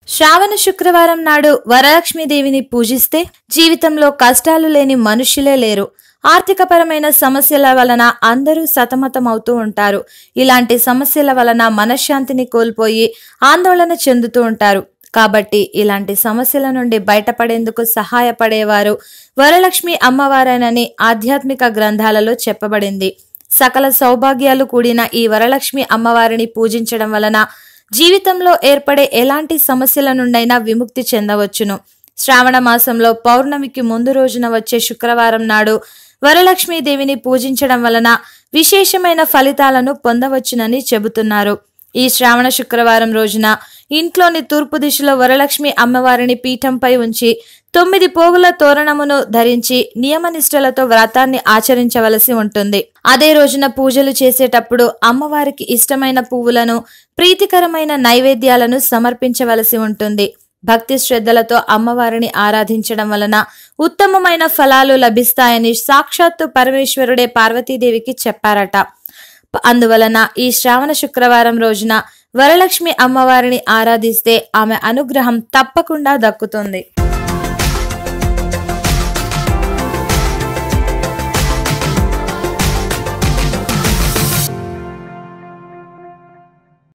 శ్రావణ శుక్రవారం నాడు వరలక్ష్మీదేవిని పూజిస్తే జీవితంలో కష్టాలు లేని మనుష్యులే లేరు. ఆర్థికపరమైన సమస్యల వలన అందరూ సతమతమవుతూ ఉంటారు. ఇలాంటి సమస్యల వలన మనశ్శాంతిని కోల్పోయి ఆందోళన చెందుతూ ఉంటారు. కాబట్టి ఇలాంటి సమస్యల నుండి బయటపడేందుకు సహాయపడేవారు వరలక్ష్మి అమ్మవారేనని ఆధ్యాత్మిక గ్రంథాలలో చెప్పబడింది. సకల సౌభాగ్యాలు కూడిన ఈ వరలక్ష్మి అమ్మవారిని పూజించడం వలన జీవితంలో ఏర్పడే ఎలాంటి సమస్యల నుండైనా విముక్తి చెందవచ్చును. శ్రావణ మాసంలో పౌర్ణమికి ముందు రోజున వచ్చే శుక్రవారం నాడు వరలక్ష్మీదేవిని పూజించడం వలన విశేషమైన ఫలితాలను పొందవచ్చునని చెబుతున్నారు. ఈ శ్రావణ శుక్రవారం రోజున ఇంట్లోని తూర్పు దిశలో వరలక్ష్మి అమ్మవారిని పీఠంపై ఉంచి 9 పోగుల తోరణమును ధరించి నియమనిష్టలతో వ్రతాన్ని ఆచరించవలసి ఉంటుంది. అదే రోజున పూజలు చేసేటప్పుడు అమ్మవారికి ఇష్టమైన పువ్వులను, ప్రీతికరమైన నైవేద్యాలను సమర్పించవలసి ఉంటుంది. భక్తి శ్రద్ధలతో అమ్మవారిని ఆరాధించడం వలన ఉత్తమమైన ఫలాలు లభిస్తాయని సాక్షాత్తు పరమేశ్వరుడే పార్వతీదేవికి చెప్పారట. అందువలన ఈ శ్రావణ శుక్రవారం రోజున వరలక్ష్మి అమ్మవారిని ఆరాధిస్తే ఆమె అనుగ్రహం తప్పకుండా దక్కుతుంది.